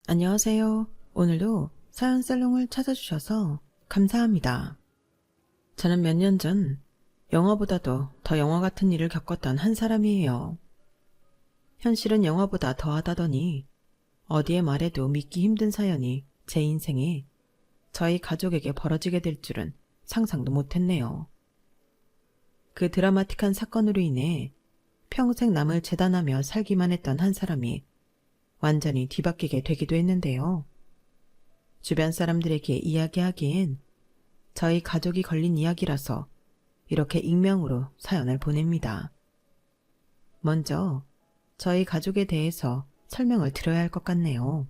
안녕하세요. 오늘도 사연 살롱을 찾아주셔서 감사합니다. 저는 몇 년 전 영화보다도 더 영화 같은 일을 겪었던 한 사람이에요. 현실은 영화보다 더하다더니 어디에 말해도 믿기 힘든 사연이 제 인생에 저희 가족에게 벌어지게 될 줄은 상상도 못했네요. 그 드라마틱한 사건으로 인해 평생 남을 재단하며 살기만 했던 한 사람이 완전히 뒤바뀌게 되기도 했는데요. 주변 사람들에게 이야기하기엔 저희 가족이 걸린 이야기라서 이렇게 익명으로 사연을 보냅니다. 먼저 저희 가족에 대해서 설명을 드려야 할 것 같네요.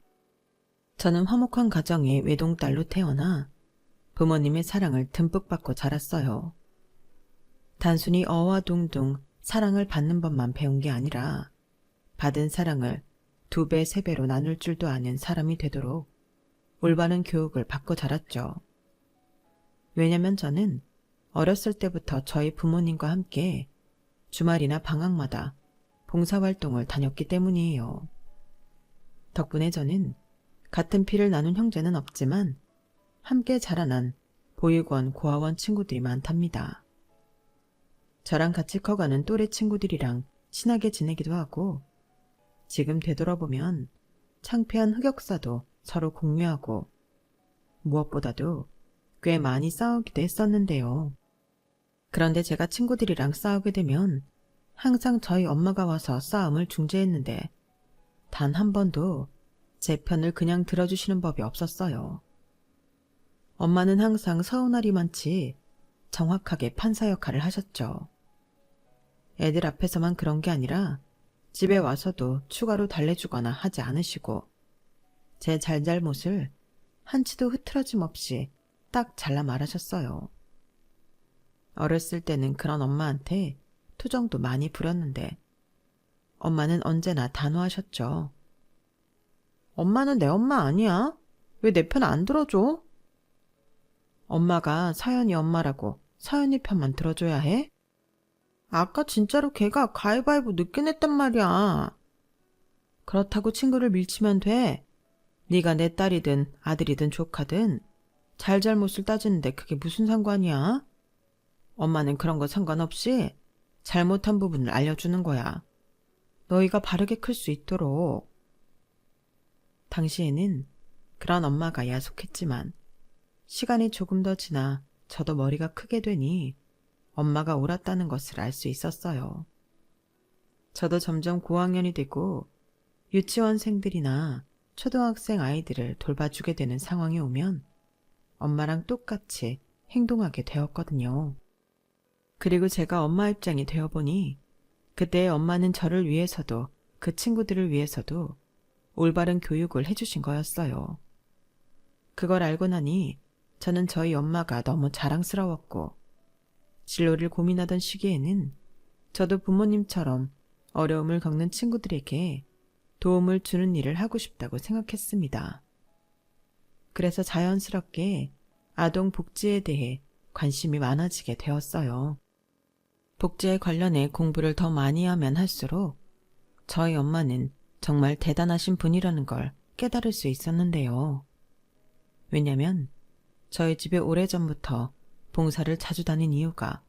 저는 화목한 가정의 외동딸로 태어나 부모님의 사랑을 듬뿍 받고 자랐어요. 단순히 어와 동동 사랑을 받는 법만 배운 게 아니라 받은 사랑을 2배, 3배로 나눌 줄도 아는 사람이 되도록 올바른 교육을 받고 자랐죠. 왜냐면 저는 어렸을 때부터 저희 부모님과 함께 주말이나 방학마다 봉사활동을 다녔기 때문이에요. 덕분에 저는 같은 피를 나눈 형제는 없지만 함께 자라난 보육원, 고아원 친구들이 많답니다. 저랑 같이 커가는 또래 친구들이랑 친하게 지내기도 하고 지금 되돌아보면 창피한 흑역사도 서로 공유하고 무엇보다도 꽤 많이 싸우기도 했었는데요. 그런데 제가 친구들이랑 싸우게 되면 항상 저희 엄마가 와서 싸움을 중재했는데 단 한 번도 제 편을 그냥 들어주시는 법이 없었어요. 엄마는 항상 서운하리만치 정확하게 판사 역할을 하셨죠. 애들 앞에서만 그런 게 아니라 집에 와서도 추가로 달래주거나 하지 않으시고 제 잘잘못을 한치도 흐트러짐 없이 딱 잘라 말하셨어요. 어렸을 때는 그런 엄마한테 투정도 많이 부렸는데 엄마는 언제나 단호하셨죠. 엄마는 내 엄마 아니야? 왜 내 편 안 들어줘? 엄마가 서연이 엄마라고 서연이 편만 들어줘야 해? 아까 진짜로 걔가 가위바위보 늦게 냈단 말이야. 그렇다고 친구를 밀치면 돼. 네가 내 딸이든 아들이든 조카든 잘잘못을 따지는데 그게 무슨 상관이야? 엄마는 그런 거 상관없이 잘못한 부분을 알려주는 거야. 너희가 바르게 클 수 있도록. 당시에는 그런 엄마가 야속했지만 시간이 조금 더 지나 저도 머리가 크게 되니 엄마가 옳았다는 것을 알 수 있었어요. 저도 점점 고학년이 되고 유치원생들이나 초등학생 아이들을 돌봐주게 되는 상황이 오면 엄마랑 똑같이 행동하게 되었거든요. 그리고 제가 엄마 입장이 되어보니 그때 엄마는 저를 위해서도 그 친구들을 위해서도 올바른 교육을 해주신 거였어요. 그걸 알고 나니 저는 저희 엄마가 너무 자랑스러웠고 진로를 고민하던 시기에는 저도 부모님처럼 어려움을 겪는 친구들에게 도움을 주는 일을 하고 싶다고 생각했습니다. 그래서 자연스럽게 아동 복지에 대해 관심이 많아지게 되었어요. 복지에 관련해 공부를 더 많이 하면 할수록 저희 엄마는 정말 대단하신 분이라는 걸 깨달을 수 있었는데요. 왜냐면 저희 집에 오래전부터 봉사를 자주 다닌 이유가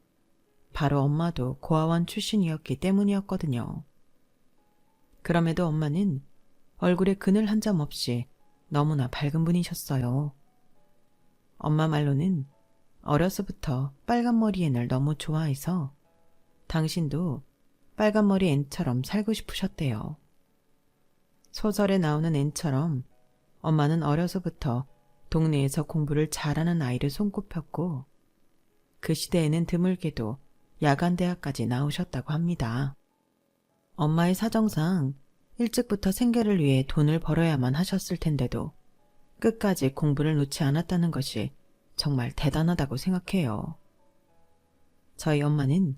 바로 엄마도 고아원 출신이었기 때문이었거든요. 그럼에도 엄마는 얼굴에 그늘 한 점 없이 너무나 밝은 분이셨어요. 엄마 말로는 어려서부터 빨간머리 앤을 너무 좋아해서 당신도 빨간머리 앤처럼 살고 싶으셨대요. 소설에 나오는 앤처럼 엄마는 어려서부터 동네에서 공부를 잘하는 아이를 손꼽혔고 그 시대에는 드물게도 야간대학까지 나오셨다고 합니다. 엄마의 사정상 일찍부터 생계를 위해 돈을 벌어야만 하셨을 텐데도 끝까지 공부를 놓지 않았다는 것이 정말 대단하다고 생각해요. 저희 엄마는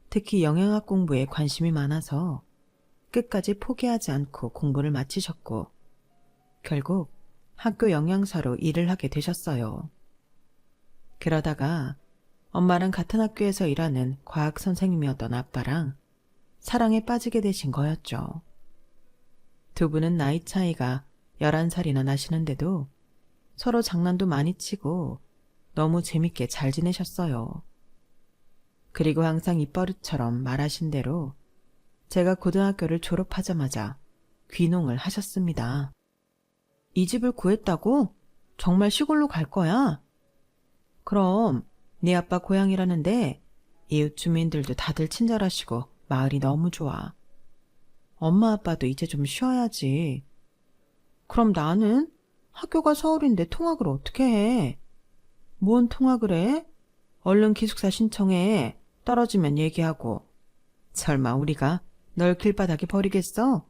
특히 영양학 공부에 관심이 많아서 끝까지 포기하지 않고 공부를 마치셨고 결국 학교 영양사로 일을 하게 되셨어요. 그러다가 엄마랑 같은 학교에서 일하는 과학 선생님이었던 아빠랑 사랑에 빠지게 되신 거였죠. 두 분은 나이 차이가 11살이나 나시는데도 서로 장난도 많이 치고 너무 재밌게 잘 지내셨어요. 그리고 항상 입버릇처럼 말하신 대로 제가 고등학교를 졸업하자마자 귀농을 하셨습니다. 이 집을 구했다고? 정말 시골로 갈 거야? 그럼 네 아빠 고향이라는데 이웃 주민들도 다들 친절하시고 마을이 너무 좋아. 엄마 아빠도 이제 좀 쉬어야지. 그럼 나는? 학교가 서울인데 통학을 어떻게 해? 뭔 통학을 해? 얼른 기숙사 신청해. 떨어지면 얘기하고. 설마 우리가 널 길바닥에 버리겠어?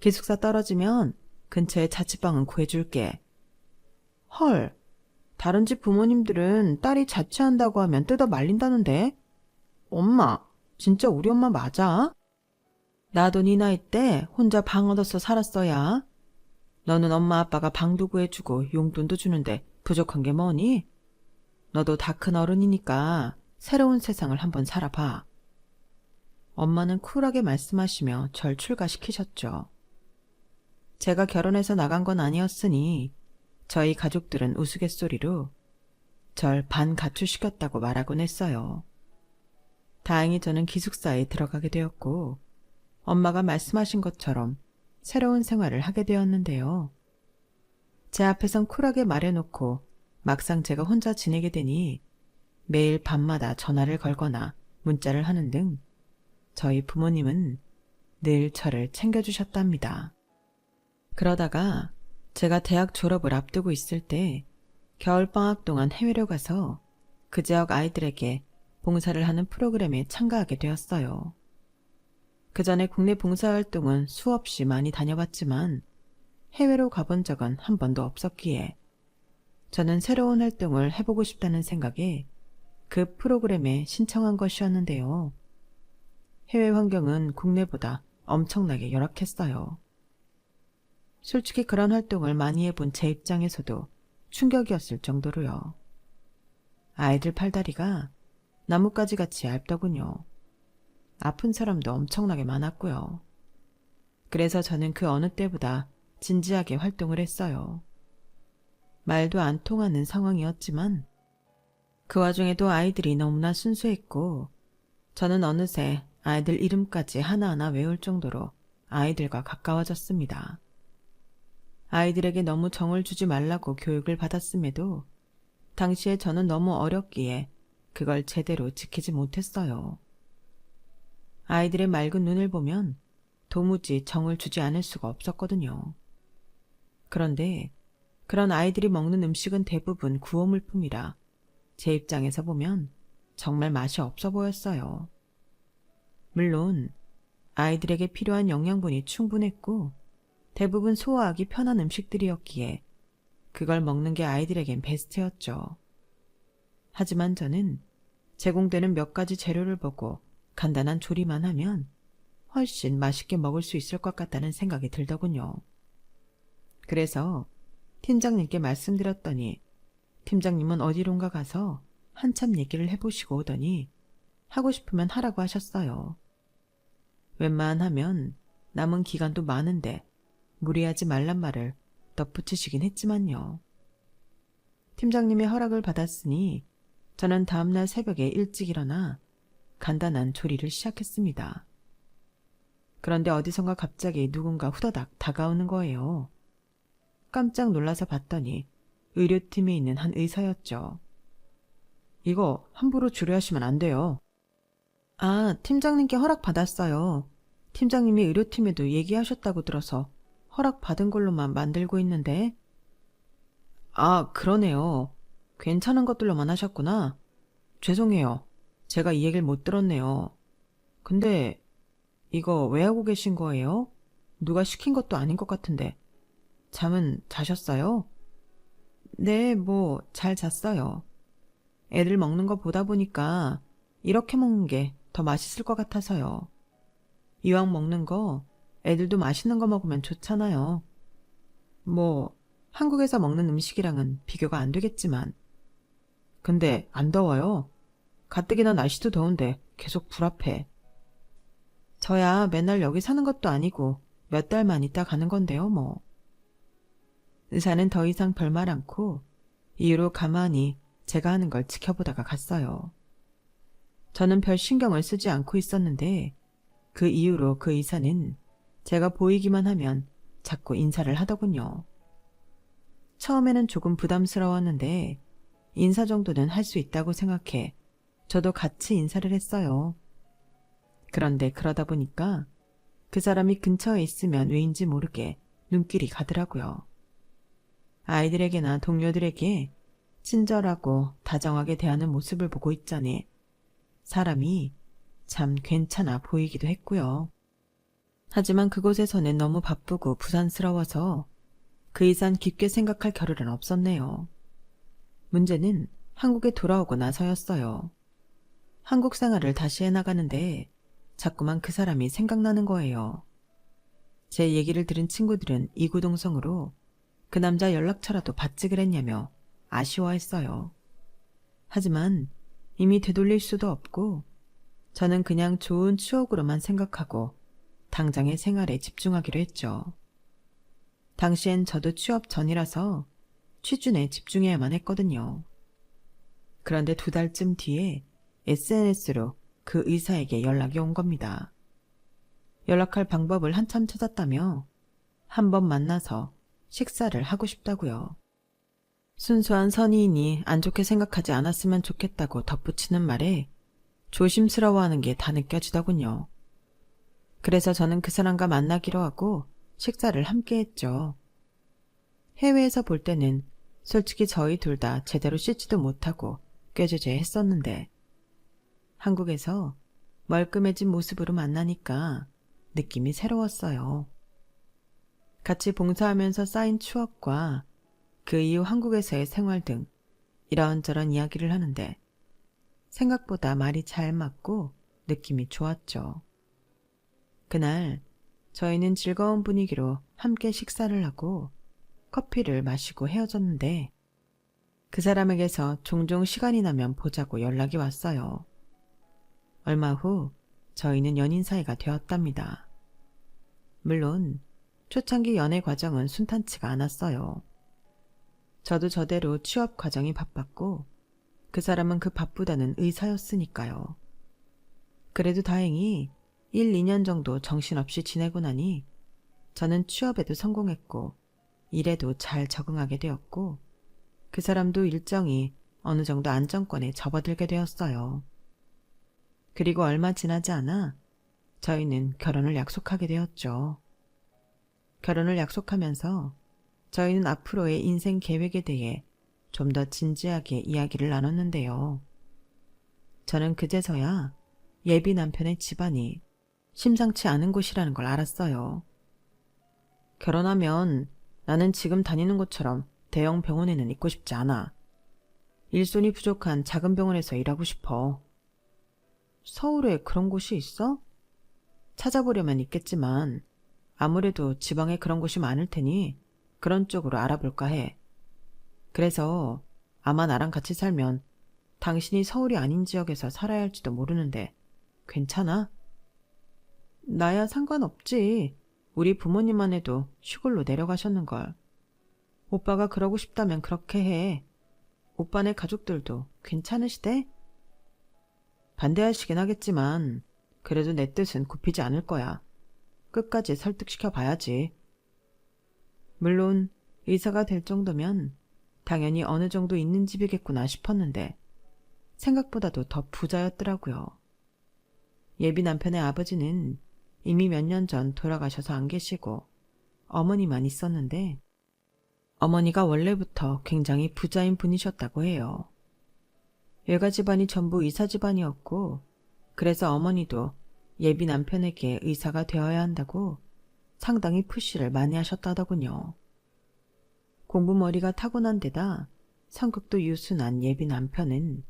기숙사 떨어지면 근처에 자취방은 구해줄게. 헐, 다른 집 부모님들은 딸이 자취한다고 하면 뜯어 말린다는데? 엄마, 진짜 우리 엄마 맞아? 나도 네 나이 때 혼자 방 얻어서 살았어야. 너는 엄마 아빠가 방도 구해주고 용돈도 주는데 부족한 게 뭐니? 너도 다 큰 어른이니까 새로운 세상을 한번 살아봐. 엄마는 쿨하게 말씀하시며 절 출가시키셨죠. 제가 결혼해서 나간 건 아니었으니 저희 가족들은 우스갯소리로 절 반가출시켰다고 말하곤 했어요. 다행히 저는 기숙사에 들어가게 되었고 엄마가 말씀하신 것처럼 새로운 생활을 하게 되었는데요. 제 앞에선 쿨하게 말해놓고 막상 제가 혼자 지내게 되니 매일 밤마다 전화를 걸거나 문자를 하는 등 저희 부모님은 늘 저를 챙겨주셨답니다. 그러다가 제가 대학 졸업을 앞두고 있을 때 겨울방학 동안 해외로 가서 그 지역 아이들에게 봉사를 하는 프로그램에 참가하게 되었어요. 그 전에 국내 봉사활동은 수없이 많이 다녀봤지만 해외로 가본 적은 한 번도 없었기에 저는 새로운 활동을 해보고 싶다는 생각에 그 프로그램에 신청한 것이었는데요. 해외 환경은 국내보다 엄청나게 열악했어요. 솔직히 그런 활동을 많이 해본 제 입장에서도 충격이었을 정도로요. 아이들 팔다리가 나뭇가지 같이 얇더군요. 아픈 사람도 엄청나게 많았고요. 그래서 저는 그 어느 때보다 진지하게 활동을 했어요. 말도 안 통하는 상황이었지만 그 와중에도 아이들이 너무나 순수했고 저는 어느새 아이들 이름까지 하나하나 외울 정도로 아이들과 가까워졌습니다. 아이들에게 너무 정을 주지 말라고 교육을 받았음에도 당시에 저는 너무 어렸기에 그걸 제대로 지키지 못했어요. 아이들의 맑은 눈을 보면 도무지 정을 주지 않을 수가 없었거든요. 그런데 그런 아이들이 먹는 음식은 대부분 구호물품이라 제 입장에서 보면 정말 맛이 없어 보였어요. 물론 아이들에게 필요한 영양분이 충분했고 대부분 소화하기 편한 음식들이었기에 그걸 먹는 게 아이들에겐 베스트였죠. 하지만 저는 제공되는 몇 가지 재료를 보고 간단한 조리만 하면 훨씬 맛있게 먹을 수 있을 것 같다는 생각이 들더군요. 그래서 팀장님께 말씀드렸더니 팀장님은 어디론가 가서 한참 얘기를 해보시고 오더니 하고 싶으면 하라고 하셨어요. 웬만하면 남은 기간도 많은데 무리하지 말란 말을 덧붙이시긴 했지만요. 팀장님의 허락을 받았으니 저는 다음날 새벽에 일찍 일어나 간단한 조리를 시작했습니다. 그런데 어디선가 갑자기 누군가 후다닥 다가오는 거예요. 깜짝 놀라서 봤더니 의료팀에 있는 한 의사였죠. 이거 함부로 조리하시면 안 돼요. 아, 팀장님께 허락 받았어요. 팀장님이 의료팀에도 얘기하셨다고 들어서 허락 받은 걸로만 만들고 있는데. 아, 그러네요. 괜찮은 것들로만 하셨구나. 죄송해요. 제가 이 얘기를 못 들었네요. 근데 이거 왜 하고 계신 거예요? 누가 시킨 것도 아닌 것 같은데. 잠은 자셨어요? 네, 뭐 잘 잤어요. 애들 먹는 거 보다 보니까 이렇게 먹는 게 더 맛있을 것 같아서요. 이왕 먹는 거 애들도 맛있는 거 먹으면 좋잖아요. 뭐 한국에서 먹는 음식이랑은 비교가 안 되겠지만. 근데 안 더워요. 가뜩이나 날씨도 더운데 계속 불합해. 저야 맨날 여기 사는 것도 아니고 몇 달만 있다 가는 건데요, 뭐. 의사는 더 이상 별말 않고 이후로 가만히 제가 하는 걸 지켜보다가 갔어요. 저는 별 신경을 쓰지 않고 있었는데 그 이후로 그 의사는 제가 보이기만 하면 자꾸 인사를 하더군요. 처음에는 조금 부담스러웠는데 인사 정도는 할 수 있다고 생각해 저도 같이 인사를 했어요. 그런데 그러다 보니까 그 사람이 근처에 있으면 왜인지 모르게 눈길이 가더라고요. 아이들에게나 동료들에게 친절하고 다정하게 대하는 모습을 보고 있자니 사람이 참 괜찮아 보이기도 했고요. 하지만 그곳에서는 너무 바쁘고 부산스러워서 그 이상 깊게 생각할 겨를은 없었네요. 문제는 한국에 돌아오고 나서였어요. 한국 생활을 다시 해나가는데 자꾸만 그 사람이 생각나는 거예요. 제 얘기를 들은 친구들은 이구동성으로 그 남자 연락처라도 받지 그랬냐며 아쉬워했어요. 하지만 이미 되돌릴 수도 없고 저는 그냥 좋은 추억으로만 생각하고 당장의 생활에 집중하기로 했죠. 당시엔 저도 취업 전이라서 취준에 집중해야만 했거든요. 그런데 2달쯤 뒤에 SNS로 그 의사에게 연락이 온 겁니다. 연락할 방법을 한참 찾았다며 한번 만나서 식사를 하고 싶다고요. 순수한 선의이니 안 좋게 생각하지 않았으면 좋겠다고 덧붙이는 말에 조심스러워하는 게 다 느껴지더군요. 그래서 저는 그 사람과 만나기로 하고 식사를 함께 했죠. 해외에서 볼 때는 솔직히 저희 둘 다 제대로 씻지도 못하고 꾀죄죄 했었는데 한국에서 멀끔해진 모습으로 만나니까 느낌이 새로웠어요. 같이 봉사하면서 쌓인 추억과 그 이후 한국에서의 생활 등 이런저런 이야기를 하는데 생각보다 말이 잘 맞고 느낌이 좋았죠. 그날 저희는 즐거운 분위기로 함께 식사를 하고 커피를 마시고 헤어졌는데 그 사람에게서 종종 시간이 나면 보자고 연락이 왔어요. 얼마 후 저희는 연인 사이가 되었답니다. 물론 초창기 연애 과정은 순탄치가 않았어요. 저도 저대로 취업 과정이 바빴고 그 사람은 그 바쁘다는 의사였으니까요. 그래도 다행히 1, 2년 정도 정신없이 지내고 나니 저는 취업에도 성공했고 일에도 잘 적응하게 되었고 그 사람도 일정이 어느 정도 안정권에 접어들게 되었어요. 그리고 얼마 지나지 않아 저희는 결혼을 약속하게 되었죠. 결혼을 약속하면서 저희는 앞으로의 인생 계획에 대해 좀 더 진지하게 이야기를 나눴는데요. 저는 그제서야 예비 남편의 집안이 심상치 않은 곳이라는 걸 알았어요. 결혼하면 나는 지금 다니는 곳처럼 대형 병원에는 있고 싶지 않아. 일손이 부족한 작은 병원에서 일하고 싶어. 서울에 그런 곳이 있어? 찾아보려면 있겠지만 아무래도 지방에 그런 곳이 많을 테니 그런 쪽으로 알아볼까 해. 그래서 아마 나랑 같이 살면 당신이 서울이 아닌 지역에서 살아야 할지도 모르는데 괜찮아? 나야 상관없지. 우리 부모님만 해도 시골로 내려가셨는걸. 오빠가 그러고 싶다면 그렇게 해. 오빠네 가족들도 괜찮으시대? 반대하시긴 하겠지만 그래도 내 뜻은 굽히지 않을 거야. 끝까지 설득시켜 봐야지. 물론 의사가 될 정도면 당연히 어느 정도 있는 집이겠구나 싶었는데 생각보다도 더 부자였더라고요. 예비 남편의 아버지는 이미 몇 년 전 돌아가셔서 안 계시고 어머니만 있었는데 어머니가 원래부터 굉장히 부자인 분이셨다고 해요. 외가 집안이 전부 의사 집안이었고 그래서 어머니도 예비 남편에게 의사가 되어야 한다고 상당히 푸시를 많이 하셨다더군요. 공부머리가 타고난 데다 성격도 유순한 예비 남편은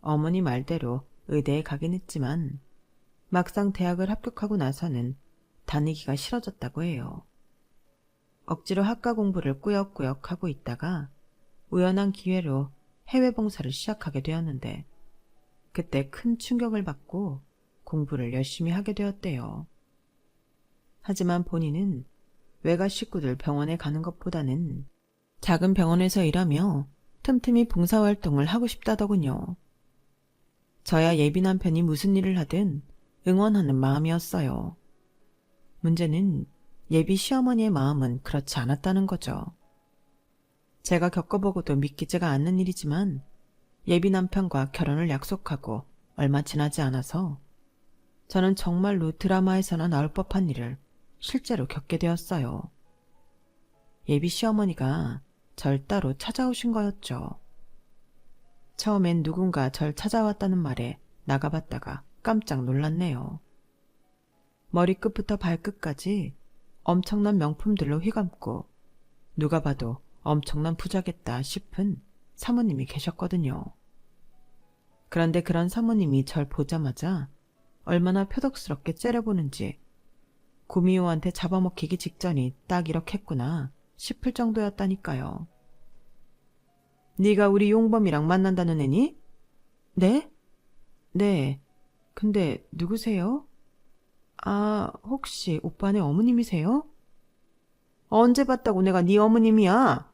어머니 말대로 의대에 가긴 했지만 막상 대학을 합격하고 나서는 다니기가 싫어졌다고 해요. 억지로 학과 공부를 꾸역꾸역 하고 있다가 우연한 기회로 해외 봉사를 시작하게 되었는데 그때 큰 충격을 받고 공부를 열심히 하게 되었대요. 하지만 본인은 외가 식구들 병원에 가는 것보다는 작은 병원에서 일하며 틈틈이 봉사활동을 하고 싶다더군요. 저야 예비 남편이 무슨 일을 하든 응원하는 마음이었어요. 문제는 예비 시어머니의 마음은 그렇지 않았다는 거죠. 제가 겪어보고도 믿기지가 않는 일이지만 예비 남편과 결혼을 약속하고 얼마 지나지 않아서 저는 정말로 드라마에서나 나올 법한 일을 실제로 겪게 되었어요. 예비 시어머니가 절 따로 찾아오신 거였죠. 처음엔 누군가 절 찾아왔다는 말에 나가봤다가 깜짝 놀랐네요. 머리끝부터 발끝까지 엄청난 명품들로 휘감고 누가 봐도 엄청난 부자겠다 싶은 사모님이 계셨거든요. 그런데 그런 사모님이 절 보자마자 얼마나 표독스럽게 째려보는지 구미호한테 잡아먹히기 직전이 딱 이렇겠구나 싶을 정도였다니까요. 네가 우리 용범이랑 만난다는 애니? 네? 네. 근데 누구세요? 아, 혹시 오빠네 어머님이세요? 언제 봤다고 내가 네 어머님이야?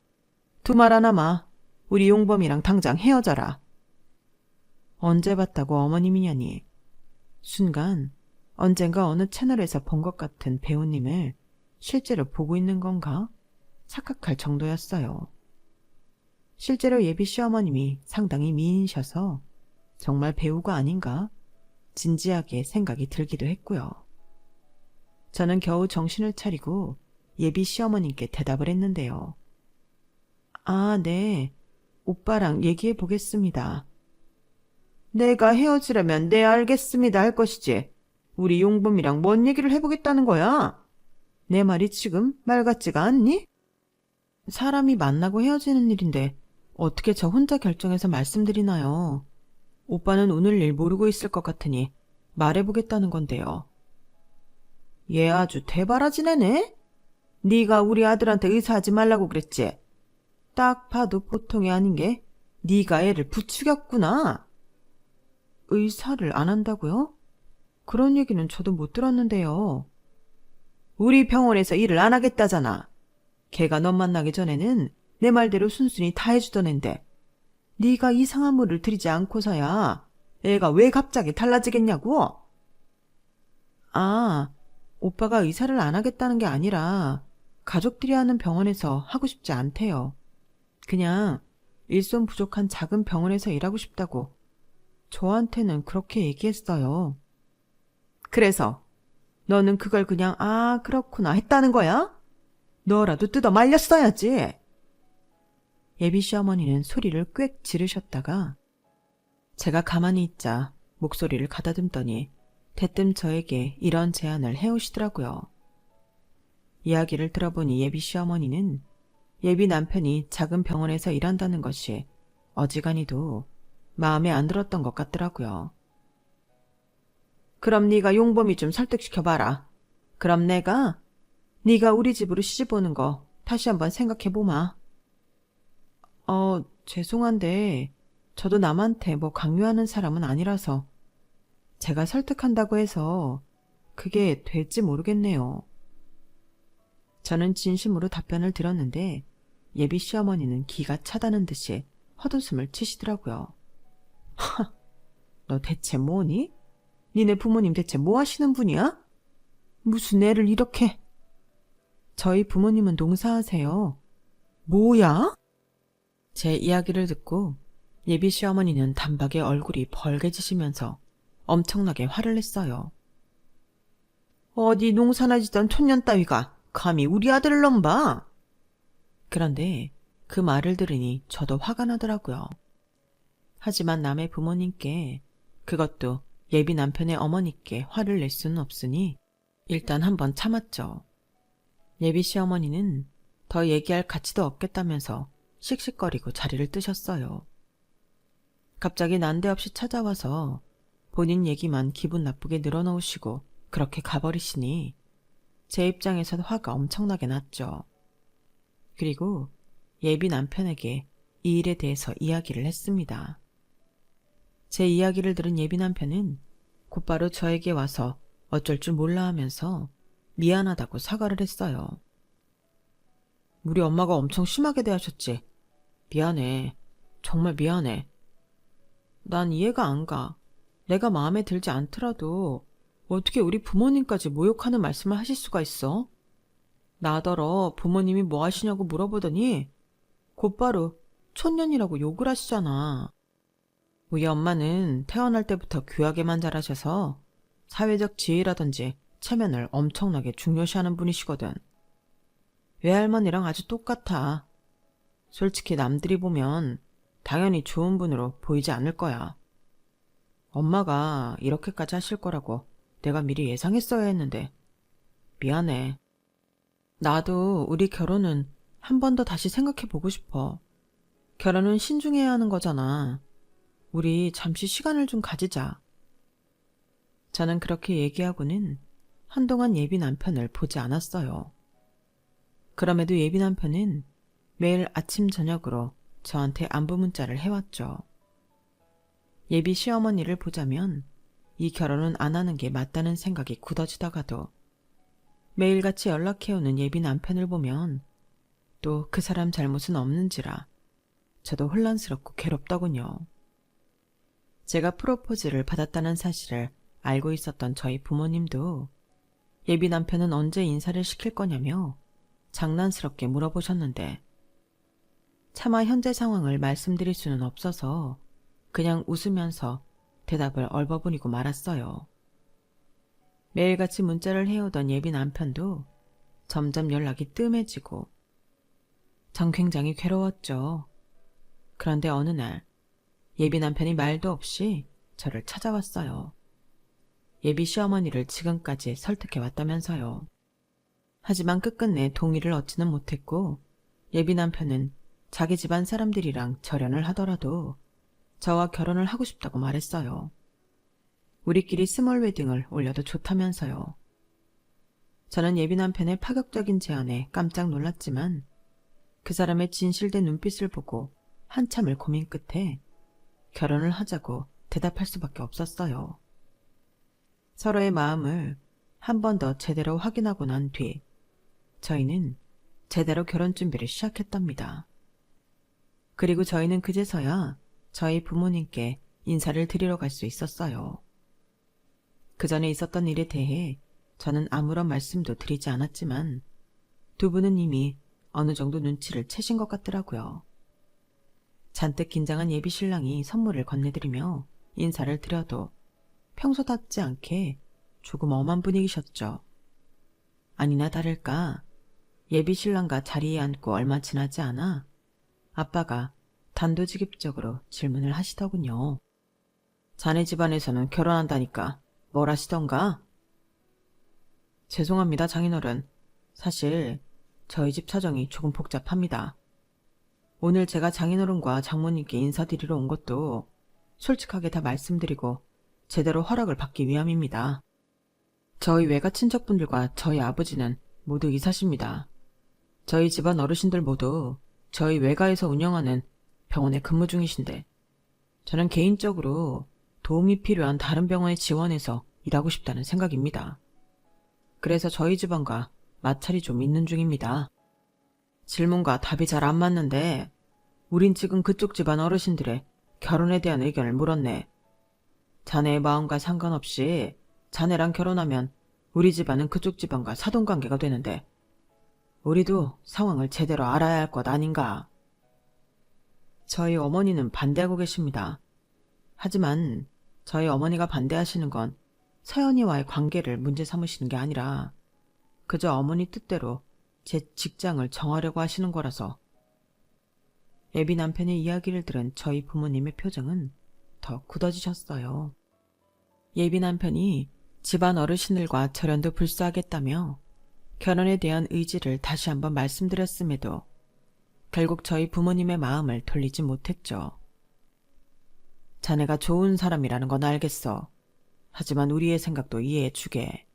두 말 하나마. 우리 용범이랑 당장 헤어져라. 언제 봤다고 어머님이냐니. 순간 언젠가 어느 채널에서 본 것 같은 배우님을 실제로 보고 있는 건가 착각할 정도였어요. 실제로 예비 시어머님이 상당히 미인이셔서 정말 배우가 아닌가 진지하게 생각이 들기도 했고요. 저는 겨우 정신을 차리고 예비 시어머님께 대답을 했는데요. 아, 네. 오빠랑 얘기해 보겠습니다. 내가 헤어지려면 네 알겠습니다 할 것이지. 우리 용범이랑 뭔 얘기를 해보겠다는 거야? 내 말이 지금 말 같지가 않니? 사람이 만나고 헤어지는 일인데 어떻게 저 혼자 결정해서 말씀드리나요? 오빠는 오늘 일 모르고 있을 것 같으니 말해보겠다는 건데요. 얘 아주 대바라지네네? 네가 우리 아들한테 의사하지 말라고 그랬지? 딱 봐도 보통이 아닌 게 네가 애를 부추겼구나. 의사를 안 한다고요? 그런 얘기는 저도 못 들었는데요. 우리 병원에서 일을 안 하겠다잖아. 걔가 너 만나기 전에는 내 말대로 순순히 다 해주던 앤데 네가 이상한 물을 들이지 않고서야 애가 왜 갑자기 달라지겠냐고? 아, 오빠가 의사를 안 하겠다는 게 아니라 가족들이 하는 병원에서 하고 싶지 않대요. 그냥 일손 부족한 작은 병원에서 일하고 싶다고 저한테는 그렇게 얘기했어요. 그래서 너는 그걸 그냥 아 그렇구나 했다는 거야? 너라도 뜯어 말렸어야지. 예비 시어머니는 소리를 꽥 지르셨다가 제가 가만히 있자 목소리를 가다듬더니 대뜸 저에게 이런 제안을 해오시더라고요. 이야기를 들어보니 예비 시어머니는 예비 남편이 작은 병원에서 일한다는 것이 어지간히도 마음에 안 들었던 것 같더라고요. 그럼 네가 용범이 좀 설득시켜봐라. 그럼 내가 네가 우리 집으로 시집 오는 거 다시 한번 생각해보마. 죄송한데 저도 남한테 뭐 강요하는 사람은 아니라서 제가 설득한다고 해서 그게 될지 모르겠네요. 저는 진심으로 답변을 들었는데 예비 시어머니는 기가 차다는 듯이 헛웃음을 치시더라고요. 하, 너 대체 뭐니? 니네 부모님 대체 뭐 하시는 분이야? 무슨 애를 이렇게... 저희 부모님은 농사하세요. 뭐야? 제 이야기를 듣고 예비 시어머니는 단박에 얼굴이 벌개지시면서 엄청나게 화를 냈어요. 어디 농사나 짓던 촌년 따위가 감히 우리 아들을 넘봐? 그런데 그 말을 들으니 저도 화가 나더라고요. 하지만 남의 부모님께, 그것도 예비 남편의 어머니께 화를 낼 수는 없으니 일단 한번 참았죠. 예비 시어머니는 더 얘기할 가치도 없겠다면서 씩씩거리고 자리를 뜨셨어요. 갑자기 난데없이 찾아와서 본인 얘기만 기분 나쁘게 늘어놓으시고 그렇게 가버리시니 제 입장에서도 화가 엄청나게 났죠. 그리고 예비 남편에게 이 일에 대해서 이야기를 했습니다. 제 이야기를 들은 예비 남편은 곧바로 저에게 와서 어쩔 줄 몰라 하면서 미안하다고 사과를 했어요. 우리 엄마가 엄청 심하게 대하셨지. 미안해. 정말 미안해. 난 이해가 안 가. 내가 마음에 들지 않더라도 어떻게 우리 부모님까지 모욕하는 말씀을 하실 수가 있어? 나더러 부모님이 뭐 하시냐고 물어보더니 곧바로 촌년이라고 욕을 하시잖아. 우리 엄마는 태어날 때부터 귀하게만 자라셔서 사회적 지위라든지 체면을 엄청나게 중요시하는 분이시거든. 외할머니랑 아주 똑같아. 솔직히 남들이 보면 당연히 좋은 분으로 보이지 않을 거야. 엄마가 이렇게까지 하실 거라고 내가 미리 예상했어야 했는데 미안해. 나도 우리 결혼은 한 번 더 다시 생각해 보고 싶어. 결혼은 신중해야 하는 거잖아. 우리 잠시 시간을 좀 가지자. 저는 그렇게 얘기하고는 한동안 예비 남편을 보지 않았어요. 그럼에도 예비 남편은 매일 아침 저녁으로 저한테 안부 문자를 해왔죠. 예비 시어머니를 보자면 이 결혼은 안 하는 게 맞다는 생각이 굳어지다가도 매일같이 연락해오는 예비 남편을 보면 또 그 사람 잘못은 없는지라 저도 혼란스럽고 괴롭더군요. 제가 프로포즈를 받았다는 사실을 알고 있었던 저희 부모님도 예비 남편은 언제 인사를 시킬 거냐며 장난스럽게 물어보셨는데 차마 현재 상황을 말씀드릴 수는 없어서 그냥 웃으면서 대답을 얼버무리고 말았어요. 매일같이 문자를 해오던 예비 남편도 점점 연락이 뜸해지고 전 굉장히 괴로웠죠. 그런데 어느 날 예비 남편이 말도 없이 저를 찾아왔어요. 예비 시어머니를 지금까지 설득해왔다면서요. 하지만 끝끝내 동의를 얻지는 못했고 예비 남편은 자기 집안 사람들이랑 절연을 하더라도 저와 결혼을 하고 싶다고 말했어요. 우리끼리 스몰 웨딩을 올려도 좋다면서요. 저는 예비 남편의 파격적인 제안에 깜짝 놀랐지만 그 사람의 진실된 눈빛을 보고 한참을 고민 끝에 결혼을 하자고 대답할 수밖에 없었어요. 서로의 마음을 한 번 더 제대로 확인하고 난 뒤 저희는 제대로 결혼 준비를 시작했답니다. 그리고 저희는 그제서야 저희 부모님께 인사를 드리러 갈 수 있었어요. 그 전에 있었던 일에 대해 저는 아무런 말씀도 드리지 않았지만 두 분은 이미 어느 정도 눈치를 채신 것 같더라고요. 잔뜩 긴장한 예비 신랑이 선물을 건네드리며 인사를 드려도 평소답지 않게 조금 엄한 분위기셨죠. 아니나 다를까 예비 신랑과 자리에 앉고 얼마 지나지 않아 아빠가 단도직입적으로 질문을 하시더군요. 자네 집안에서는 결혼한다니까 뭘 하시던가? 죄송합니다, 장인어른. 사실 저희 집 사정이 조금 복잡합니다. 오늘 제가 장인어른과 장모님께 인사드리러 온 것도 솔직하게 다 말씀드리고 제대로 허락을 받기 위함입니다. 저희 외가 친척분들과 저희 아버지는 모두 이사십니다. 저희 집안 어르신들 모두 저희 외가에서 운영하는 병원에 근무 중이신데 저는 개인적으로 도움이 필요한 다른 병원에 지원해서 일하고 싶다는 생각입니다. 그래서 저희 집안과 마찰이 좀 있는 중입니다. 질문과 답이 잘 안 맞는데 우린 지금 그쪽 집안 어르신들의 결혼에 대한 의견을 물었네. 자네의 마음과 상관없이 자네랑 결혼하면 우리 집안은 그쪽 집안과 사돈관계가 되는데 우리도 상황을 제대로 알아야 할 것 아닌가. 저희 어머니는 반대하고 계십니다. 하지만 저희 어머니가 반대하시는 건 서연이와의 관계를 문제 삼으시는 게 아니라 그저 어머니 뜻대로 제 직장을 정하려고 하시는 거라서. 예비 남편의 이야기를 들은 저희 부모님의 표정은 더 굳어지셨어요. 예비 남편이 집안 어르신들과 절연도 불사하겠다며 결혼에 대한 의지를 다시 한번 말씀드렸음에도 결국 저희 부모님의 마음을 돌리지 못했죠. 자네가 좋은 사람이라는 건 알겠어. 하지만 우리의 생각도 이해해주게.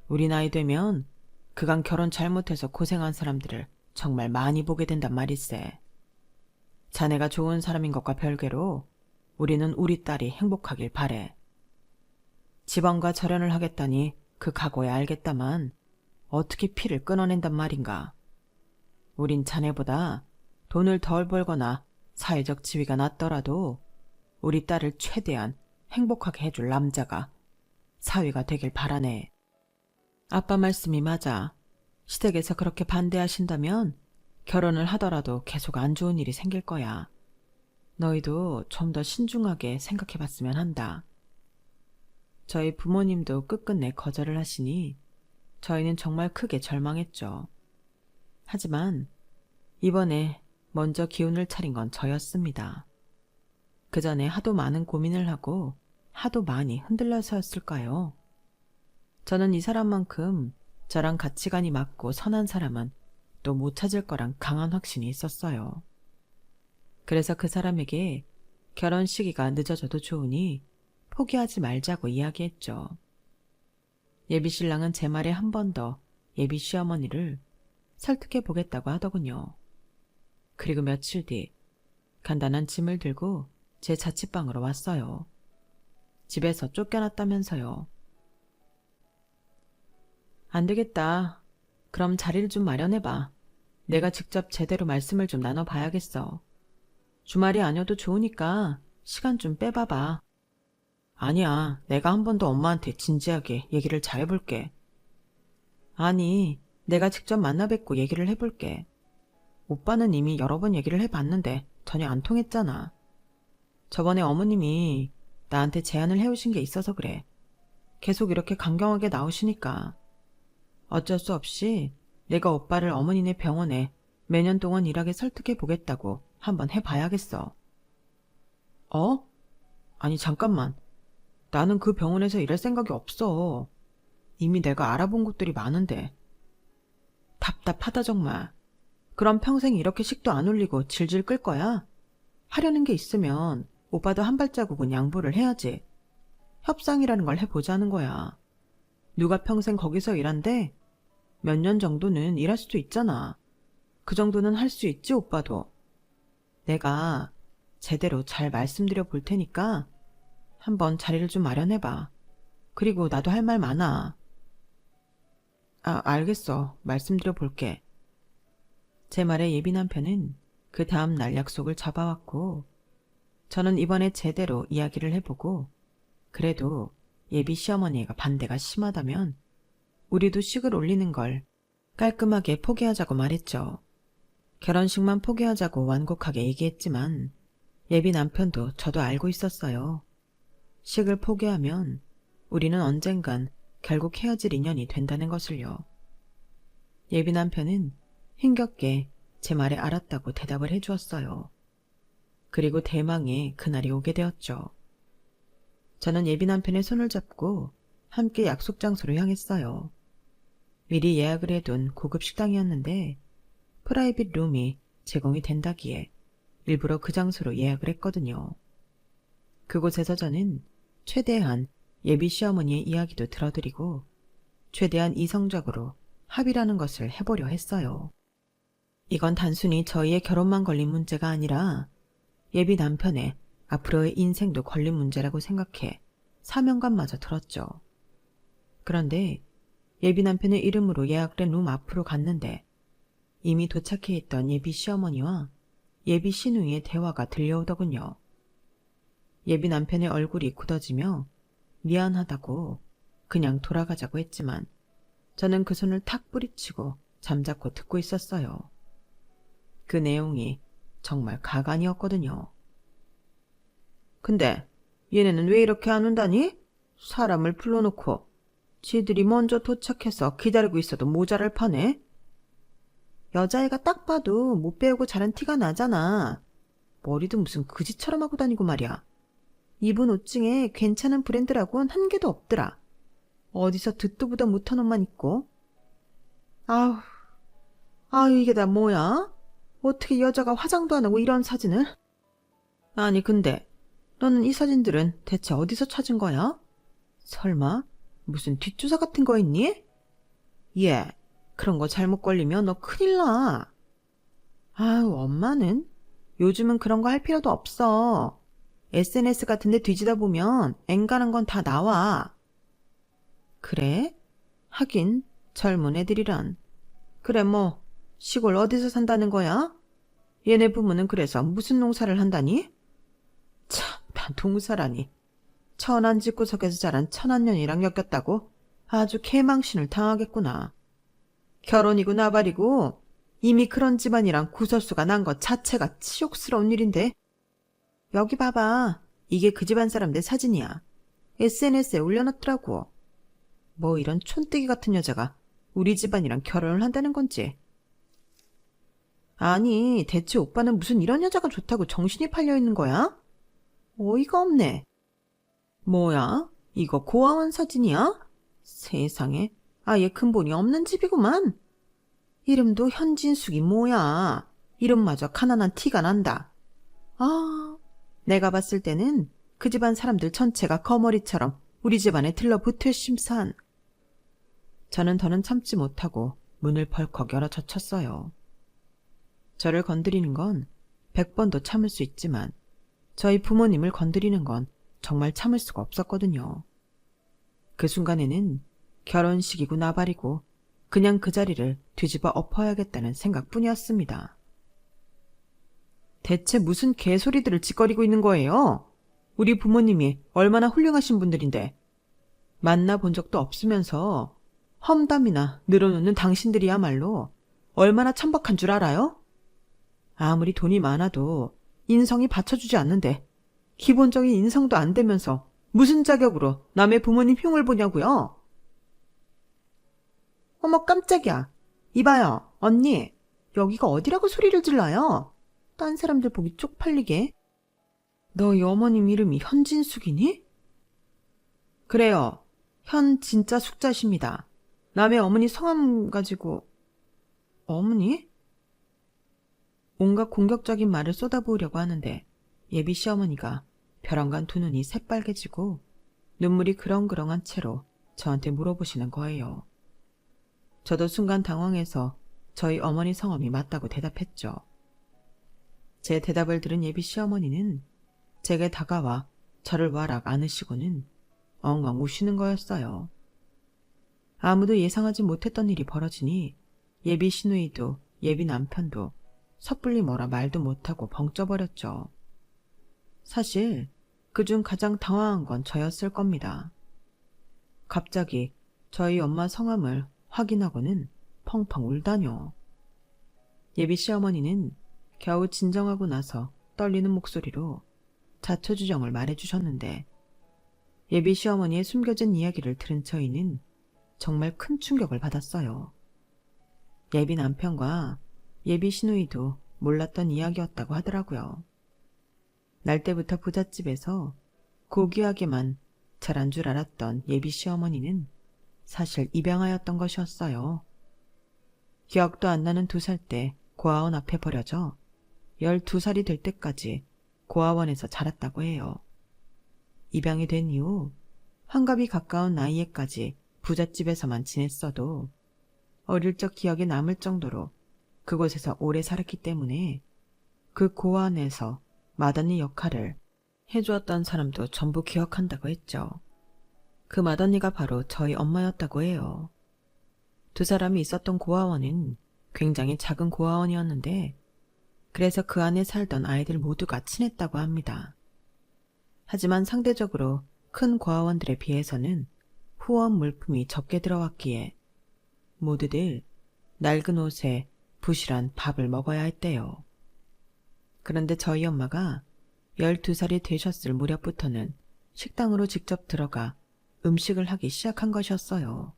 우리 나이 되면 그간 결혼 잘못해서 고생한 사람들을 정말 많이 보게 된단 말일세. 자네가 좋은 사람인 것과 별개로 우리는 우리 딸이 행복하길 바래. 집안과 절연을 하겠다니 그 각오에 알겠다만 어떻게 피를 끊어낸단 말인가. 우린 자네보다 돈을 덜 벌거나 사회적 지위가 낮더라도 우리 딸을 최대한 행복하게 해줄 남자가 사위가 되길 바라네. 아빠 말씀이 맞아. 시댁에서 그렇게 반대하신다면 결혼을 하더라도 계속 안 좋은 일이 생길 거야. 너희도 좀 더 신중하게 생각해봤으면 한다. 저희 부모님도 끝끝내 거절을 하시니 저희는 정말 크게 절망했죠. 하지만 이번에 먼저 기운을 차린 건 저였습니다. 그 전에 하도 많은 고민을 하고 하도 많이 흔들려서였을까요? 저는 이 사람만큼 저랑 가치관이 맞고 선한 사람은 또 못 찾을 거란 강한 확신이 있었어요. 그래서 그 사람에게 결혼 시기가 늦어져도 좋으니 포기하지 말자고 이야기했죠. 예비신랑은 제 말에 한 번 더 예비 시어머니를 설득해 보겠다고 하더군요. 그리고 며칠 뒤 간단한 짐을 들고 제 자취방으로 왔어요. 집에서 쫓겨났다면서요. 안 되겠다. 그럼 자리를 좀 마련해봐. 내가 직접 제대로 말씀을 좀 나눠봐야겠어. 주말이 아니어도 좋으니까 시간 좀 빼봐봐. 아니야, 내가 한 번 더 엄마한테 진지하게 얘기를 잘해볼게. 아니, 내가 직접 만나 뵙고 얘기를 해볼게. 오빠는 이미 여러 번 얘기를 해봤는데 전혀 안 통했잖아. 저번에 어머님이 나한테 제안을 해오신 게 있어서 그래. 계속 이렇게 강경하게 나오시니까. 어쩔 수 없이 내가 오빠를 어머니네 병원에 몇 년 동안 일하게 설득해 보겠다고 한번 해봐야겠어. 어? 아니 잠깐만. 나는 그 병원에서 일할 생각이 없어. 이미 내가 알아본 곳들이 많은데. 답답하다 정말. 그럼 평생 이렇게 식도 안 올리고 질질 끌 거야? 하려는 게 있으면 오빠도 한 발자국은 양보를 해야지. 협상이라는 걸 해보자는 거야. 누가 평생 거기서 일한대? 몇 년 정도는 일할 수도 있잖아. 그 정도는 할 수 있지 오빠도. 내가 제대로 잘 말씀드려 볼 테니까 한번 자리를 좀 마련해봐. 그리고 나도 할 말 많아. 알겠어. 말씀드려 볼게. 제 말에 예비 남편은 그 다음 날 약속을 잡아왔고 저는 이번에 제대로 이야기를 해보고 그래도 예비 시어머니가 반대가 심하다면 우리도 식을 올리는 걸 깔끔하게 포기하자고 말했죠. 결혼식만 포기하자고 완곡하게 얘기했지만 예비 남편도 저도 알고 있었어요. 식을 포기하면 우리는 언젠간 결국 헤어질 인연이 된다는 것을요. 예비 남편은 힘겹게 제 말에 알았다고 대답을 해주었어요. 그리고 대망의 그날이 오게 되었죠. 저는 예비 남편의 손을 잡고 함께 약속 장소로 향했어요. 미리 예약을 해둔 고급 식당이었는데 프라이빗 룸이 제공이 된다기에 일부러 그 장소로 예약을 했거든요. 그곳에서 저는 최대한 예비 시어머니의 이야기도 들어드리고 최대한 이성적으로 합의라는 것을 해보려 했어요. 이건 단순히 저희의 결혼만 걸린 문제가 아니라 예비 남편의 앞으로의 인생도 걸린 문제라고 생각해 사명감마저 들었죠. 그런데 예비 남편의 이름으로 예약을 한 룸 앞으로 갔는데 이미 도착해 있던 예비 시어머니와 예비 시누이의 대화가 들려오더군요. 예비 남편의 얼굴이 굳어지며 미안하다고 그냥 돌아가자고 했지만 저는 그 손을 탁 뿌리치고 잠자코 듣고 있었어요. 그 내용이 정말 가관이었거든요. 근데 얘네는 왜 이렇게 안 온다니? 사람을 불러놓고 지들이 먼저 도착해서 기다리고 있어도 모자랄 파네? 여자애가 딱 봐도 못 배우고 자란 티가 나잖아. 머리도 무슨 그지처럼 하고 다니고 말이야. 입은 옷 중에 괜찮은 브랜드라고는 한 개도 없더라. 어디서 듣도 보도 못한 옷만 입고. 아유 이게 다 뭐야? 어떻게 여자가 화장도 안 하고 이런 사진을? 아니 근데 너는 이 사진들은 대체 어디서 찾은 거야? 설마 무슨 뒷조사 같은 거 있니? 예, 그런 거 잘못 걸리면 너 큰일 나. 아유 엄마는 요즘은 그런 거 할 필요도 없어. SNS 같은 데 뒤지다 보면 앵간한 건 다 나와. 그래? 하긴 젊은 애들이란. 그래 뭐 시골 어디서 산다는 거야? 얘네 부모는 그래서 무슨 농사를 한다니? 참, 동사라니. 천안집구석에서 자란 천안년이랑 엮였다고 아주 개망신을 당하겠구나. 결혼이고 나발이고 이미 그런 집안이랑 구설수가 난 것 자체가 치욕스러운 일인데. 여기 봐봐. 이게 그 집안 사람들 사진이야. SNS에 올려놨더라고. 뭐 이런 촌뜨기 같은 여자가 우리 집안이랑 결혼을 한다는 건지. 아니, 대체 오빠는 무슨 이런 여자가 좋다고 정신이 팔려 있는 거야? 어이가 없네. 뭐야? 이거 고아원 사진이야? 세상에, 아예 근본이 없는 집이구만. 이름도 현진숙이 뭐야. 이름마저 가난한 티가 난다. 아, 내가 봤을 때는 그 집안 사람들 전체가 거머리처럼 우리 집안에 들러붙을 심산. 저는 더는 참지 못하고 문을 벌컥 열어 젖혔어요. 저를 건드리는 건 100번도 참을 수 있지만 저희 부모님을 건드리는 건 정말 참을 수가 없었거든요. 그 순간에는 결혼식이고 나발이고 그냥 그 자리를 뒤집어 엎어야겠다는 생각뿐이었습니다. 대체 무슨 개소리들을 짓거리고 있는 거예요? 우리 부모님이 얼마나 훌륭하신 분들인데 만나본 적도 없으면서 험담이나 늘어놓는 당신들이야말로 얼마나 천박한 줄 알아요? 아무리 돈이 많아도 인성이 받쳐주지 않는데 기본적인 인성도 안 되면서 무슨 자격으로 남의 부모님 흉을 보냐고요? 어머 깜짝이야. 이봐요 언니. 여기가 어디라고 소리를 질러요? 딴 사람들 보기 쪽팔리게. 너희 어머님 이름이 현진숙이니? 그래요. 현 진짜 숙자십니다. 남의 어머니 성함 가지고. 어머니? 온갖 공격적인 말을 쏟아부으려고 하는데 예비 시어머니가 벼랑간 두 눈이 새빨개지고 눈물이 그렁그렁한 채로 저한테 물어보시는 거예요. 저도 순간 당황해서 저희 어머니 성함이 맞다고 대답했죠. 제 대답을 들은 예비 시어머니는 제게 다가와 저를 와락 안으시고는 엉엉 우시는 거였어요. 아무도 예상하지 못했던 일이 벌어지니 예비 시누이도 예비 남편도 섣불리 뭐라 말도 못하고 벙쪄버렸죠. 사실 그중 가장 당황한 건 저였을 겁니다. 갑자기 저희 엄마 성함을 확인하고는 펑펑 울다뇨. 예비 시어머니는 겨우 진정하고 나서 떨리는 목소리로 자초지정을 말해주셨는데 예비 시어머니의 숨겨진 이야기를 들은 저희는 정말 큰 충격을 받았어요. 예비 남편과 예비 시누이도 몰랐던 이야기였다고 하더라고요. 날 때부터 부잣집에서 고귀하게만 자란 줄 알았던 예비 시어머니는 사실 입양하였던 것이었어요. 기억도 안 나는 2살 때 고아원 앞에 버려져 12살이 될 때까지 고아원에서 자랐다고 해요. 입양이 된 이후 환갑이 가까운 나이에까지 부잣집에서만 지냈어도 어릴 적 기억에 남을 정도로 그곳에서 오래 살았기 때문에 그 고아원에서 맏언니 역할을 해주었던 사람도 전부 기억한다고 했죠. 그 맏언니가 바로 저희 엄마였다고 해요. 2사람이 있었던 고아원은 굉장히 작은 고아원이었는데 그래서 그 안에 살던 아이들 모두가 친했다고 합니다. 하지만 상대적으로 큰 고아원들에 비해서는 후원 물품이 적게 들어왔기에 모두들 낡은 옷에 부실한 밥을 먹어야 했대요. 그런데 저희 엄마가 12살이 되셨을 무렵부터는 식당으로 직접 들어가 음식을 하기 시작한 것이었어요.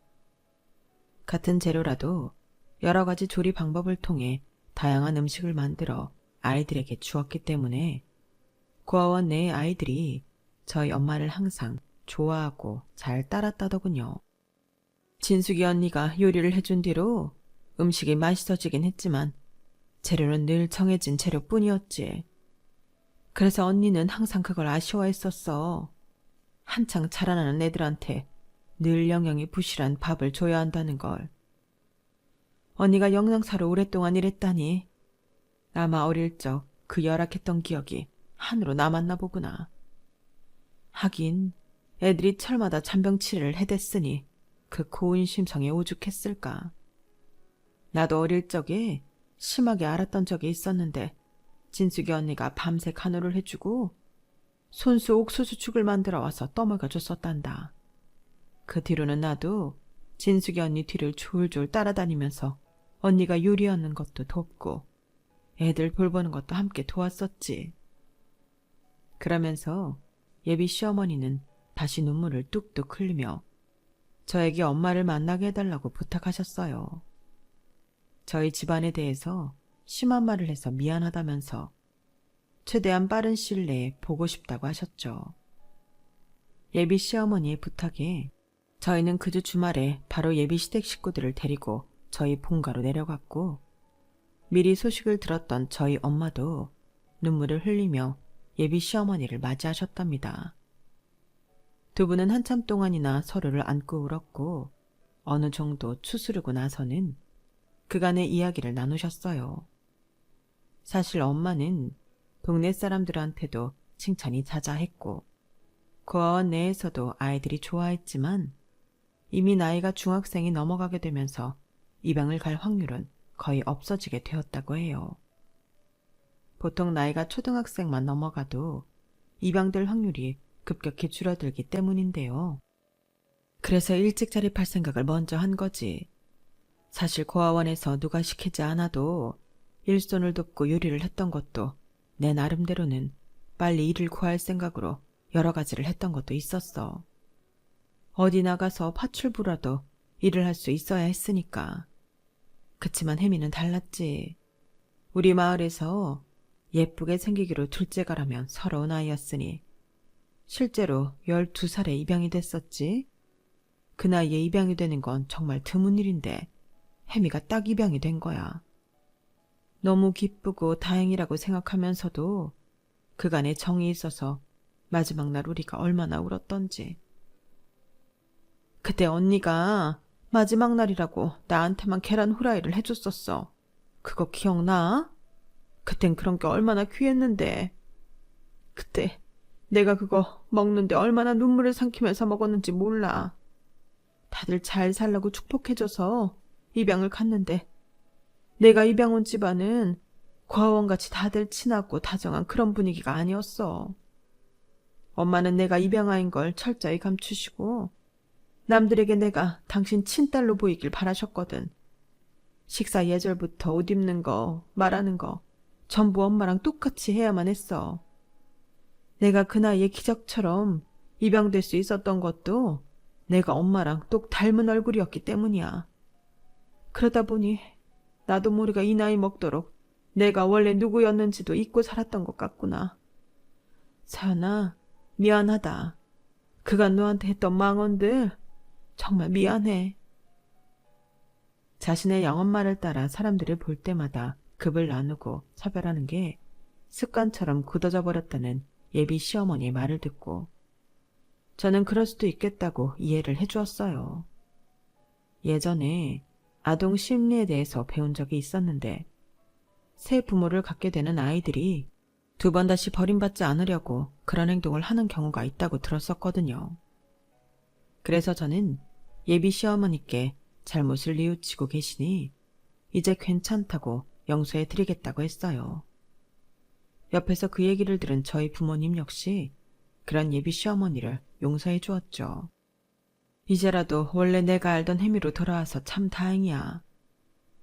같은 재료라도 여러 가지 조리 방법을 통해 다양한 음식을 만들어 아이들에게 주었기 때문에 고아원 내의 아이들이 저희 엄마를 항상 좋아하고 잘 따랐다더군요. 진숙이 언니가 요리를 해준 뒤로 음식이 맛있어지긴 했지만 재료는 늘 정해진 재료뿐이었지. 그래서 언니는 항상 그걸 아쉬워했었어. 한창 자라나는 애들한테 늘 영양이 부실한 밥을 줘야 한다는 걸. 언니가 영양사로 오랫동안 일했다니 아마 어릴 적 그 열악했던 기억이 한으로 남았나 보구나. 하긴 애들이 철마다 잔병치레를 해댔으니 그 고운 심성에 오죽했을까. 나도 어릴 적에 심하게 앓았던 적이 있었는데 진숙이 언니가 밤새 간호를 해주고 손수 옥수수죽을 만들어 와서 떠먹여줬었단다. 그 뒤로는 나도 진숙이 언니 뒤를 졸졸 따라다니면서 언니가 요리하는 것도 돕고 애들 돌보는 것도 함께 도왔었지. 그러면서 예비 시어머니는 다시 눈물을 뚝뚝 흘리며 저에게 엄마를 만나게 해달라고 부탁하셨어요. 저희 집안에 대해서 심한 말을 해서 미안하다면서 최대한 빠른 시일 내에 보고 싶다고 하셨죠. 예비 시어머니의 부탁에 저희는 그 주 주말에 바로 예비 시댁 식구들을 데리고 저희 본가로 내려갔고 미리 소식을 들었던 저희 엄마도 눈물을 흘리며 예비 시어머니를 맞이하셨답니다. 두 분은 한참 동안이나 서로를 안고 울었고 어느 정도 추스르고 나서는 그간의 이야기를 나누셨어요. 사실 엄마는 동네 사람들한테도 칭찬이 자자했고 고아원 내에서도 아이들이 좋아했지만 이미 나이가 중학생이 넘어가게 되면서 입양을 갈 확률은 거의 없어지게 되었다고 해요. 보통 나이가 초등학생만 넘어가도 입양될 확률이 급격히 줄어들기 때문인데요. 그래서 일찍 자립할 생각을 먼저 한 거지. 사실 고아원에서 누가 시키지 않아도 일손을 돕고 요리를 했던 것도 내 나름대로는 빨리 일을 구할 생각으로 여러 가지를 했던 것도 있었어. 어디 나가서 파출부라도 일을 할 수 있어야 했으니까. 그치만 혜미는 달랐지. 우리 마을에서 예쁘게 생기기로 둘째가라면 서러운 아이였으니 실제로 12살에 입양이 됐었지. 그 나이에 입양이 되는 건 정말 드문 일인데 혜미가 딱 입양이 된 거야. 너무 기쁘고 다행이라고 생각하면서도 그간에 정이 있어서 마지막 날 우리가 얼마나 울었던지. 그때 언니가 마지막 날이라고 나한테만 계란 후라이를 해줬었어. 그거 기억나? 그땐 그런 게 얼마나 귀했는데. 그때 내가 그거 먹는데 얼마나 눈물을 삼키면서 먹었는지 몰라. 다들 잘 살라고 축복해줘서 입양을 갔는데 내가 입양 온 집안은 고아원같이 다들 친하고 다정한 그런 분위기가 아니었어. 엄마는 내가 입양아인 걸 철저히 감추시고 남들에게 내가 당신 친딸로 보이길 바라셨거든. 식사 예절부터 옷 입는 거, 말하는 거 전부 엄마랑 똑같이 해야만 했어. 내가 그 나이에 기적처럼 입양될 수 있었던 것도 내가 엄마랑 똑 닮은 얼굴이었기 때문이야. 그러다 보니 나도 모르게 이 나이 먹도록 내가 원래 누구였는지도 잊고 살았던 것 같구나. 사연아, 미안하다. 그간 너한테 했던 망언들 정말 미안해. 자신의 영엄마를 따라 사람들을 볼 때마다 급을 나누고 차별하는 게 습관처럼 굳어져 버렸다는 예비 시어머니의 말을 듣고 저는 그럴 수도 있겠다고 이해를 해주었어요. 예전에 아동 심리에 대해서 배운 적이 있었는데 새 부모를 갖게 되는 아이들이 두 번 다시 버림받지 않으려고 그런 행동을 하는 경우가 있다고 들었었거든요. 그래서 저는 예비 시어머니께 잘못을 뉘우치고 계시니 이제 괜찮다고 용서해드리겠다고 했어요. 옆에서 그 얘기를 들은 저희 부모님 역시 그런 예비 시어머니를 용서해 주었죠. 이제라도 원래 내가 알던 혜미로 돌아와서 참 다행이야.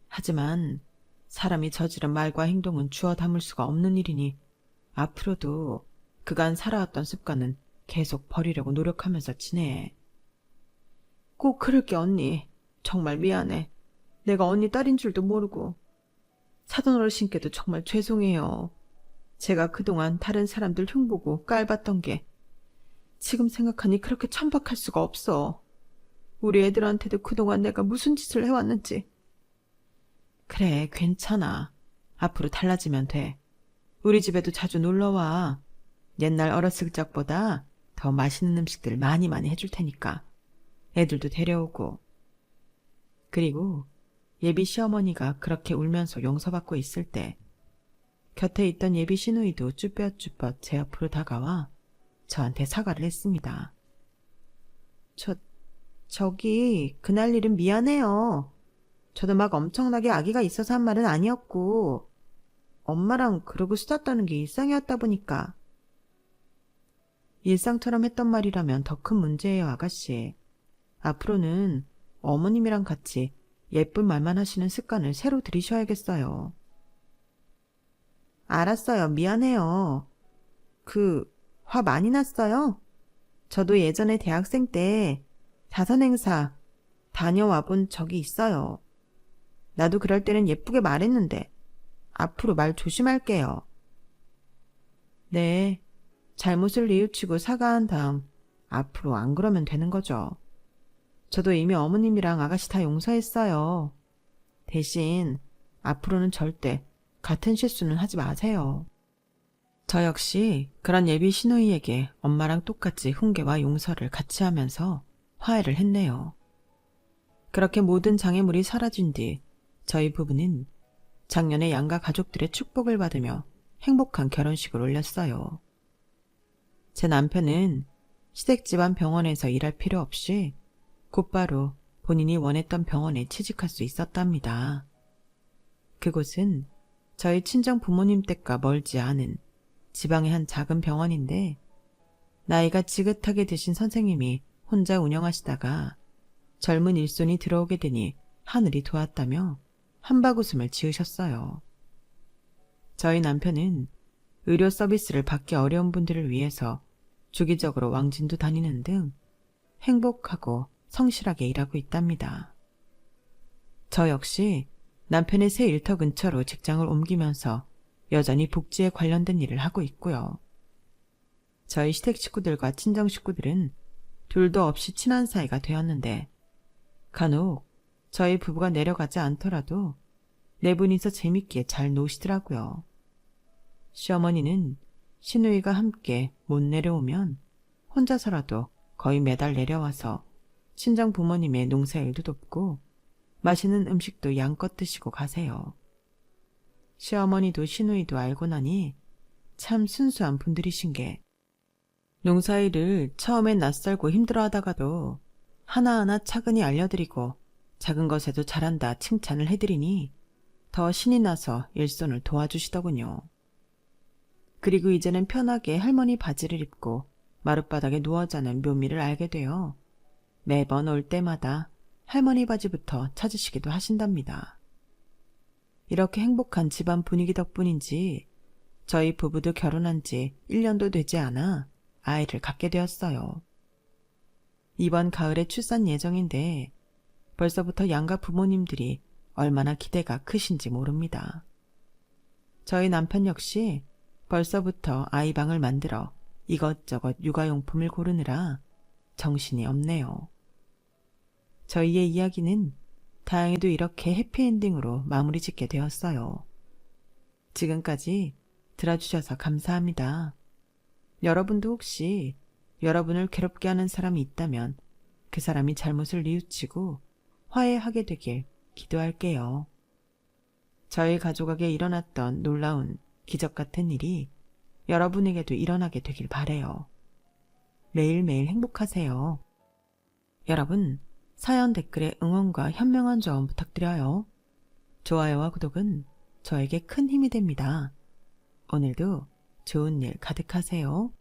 하지만 사람이 저지른 말과 행동은 주워 담을 수가 없는 일이니 앞으로도 그간 살아왔던 습관은 계속 버리려고 노력하면서 지내. 꼭 그럴게 언니. 정말 미안해. 내가 언니 딸인 줄도 모르고. 사돈 어르신께도 정말 죄송해요. 제가 그동안 다른 사람들 흉보고 깔봤던 게 지금 생각하니 그렇게 천박할 수가 없어. 우리 애들한테도 그동안 내가 무슨 짓을 해왔는지. 그래, 괜찮아. 앞으로 달라지면 돼. 우리 집에도 자주 놀러와. 옛날 어렸을 적보다 더 맛있는 음식들 많이 해줄 테니까. 애들도 데려오고. 그리고 예비 시어머니가 그렇게 울면서 용서받고 있을 때 곁에 있던 예비 시누이도 쭈뼛쭈뼛 제 옆으로 다가와 저한테 사과를 했습니다. 저기 그날 일은 미안해요. 저도 막 엄청나게 아기가 있어서 한 말은 아니었고, 엄마랑 그러고 수다 떠는 게 일상이었다 보니까. 일상처럼 했던 말이라면 더 큰 문제예요, 아가씨. 앞으로는 어머님이랑 같이 예쁜 말만 하시는 습관을 새로 들이셔야겠어요. 알았어요. 미안해요. 화 많이 났어요? 저도 예전에 대학생 때 자선 행사 다녀와 본 적이 있어요. 나도 그럴 때는 예쁘게 말했는데 앞으로 말 조심할게요. 네, 잘못을 뉘우치고 사과한 다음 앞으로 안 그러면 되는 거죠. 저도 이미 어머님이랑 아가씨 다 용서했어요. 대신 앞으로는 절대 같은 실수는 하지 마세요. 저 역시 그런 예비 시누이에게 엄마랑 똑같이 훈계와 용서를 같이 하면서 화해를 했네요. 그렇게 모든 장애물이 사라진 뒤 저희 부부는 작년에 양가 가족들의 축복을 받으며 행복한 결혼식을 올렸어요. 제 남편은 시댁 집안 병원에서 일할 필요 없이 곧바로 본인이 원했던 병원에 취직할 수 있었답니다. 그곳은 저희 친정 부모님 댁과 멀지 않은 지방의 한 작은 병원인데 나이가 지긋하게 드신 선생님이 혼자 운영하시다가 젊은 일손이 들어오게 되니 하늘이 도왔다며 한바구음을 지으셨어요. 저희 남편은 의료 서비스를 받기 어려운 분들을 위해서 주기적으로 왕진도 다니는 등 행복하고 성실하게 일하고 있답니다. 저 역시 남편의 새 일터 근처로 직장을 옮기면서 여전히 복지에 관련된 일을 하고 있고요. 저희 시댁 식구들과 친정 식구들은 둘도 없이 친한 사이가 되었는데 간혹 저희 부부가 내려가지 않더라도 네 분이서 재밌게 잘 노시더라고요. 시어머니는 시누이가 함께 못 내려오면 혼자서라도 거의 매달 내려와서 친정 부모님의 농사일도 돕고 맛있는 음식도 양껏 드시고 가세요. 시어머니도 시누이도 알고 나니 참 순수한 분들이신 게 농사일을 처음엔 낯설고 힘들어하다가도 하나하나 차근히 알려드리고 작은 것에도 잘한다 칭찬을 해드리니 더 신이 나서 일손을 도와주시더군요. 그리고 이제는 편하게 할머니 바지를 입고 마룻바닥에 누워 자는 묘미를 알게 되어 매번 올 때마다 할머니 바지부터 찾으시기도 하신답니다. 이렇게 행복한 집안 분위기 덕분인지 저희 부부도 결혼한 지 1년도 되지 않아 아이를 갖게 되었어요. 이번 가을에 출산 예정인데 벌써부터 양가 부모님들이 얼마나 기대가 크신지 모릅니다. 저희 남편 역시 벌써부터 아이방을 만들어 이것저것 육아용품을 고르느라 정신이 없네요. 저희의 이야기는 다행히도 이렇게 해피엔딩으로 마무리 짓게 되었어요. 지금까지 들어주셔서 감사합니다. 여러분도 혹시 여러분을 괴롭게 하는 사람이 있다면 그 사람이 잘못을 뉘우치고 화해하게 되길 기도할게요. 저희 가족에게 일어났던 놀라운 기적 같은 일이 여러분에게도 일어나게 되길 바래요. 매일매일 행복하세요. 여러분, 사연 댓글에 응원과 현명한 조언 부탁드려요. 좋아요와 구독은 저에게 큰 힘이 됩니다. 오늘도 좋은 일 가득하세요.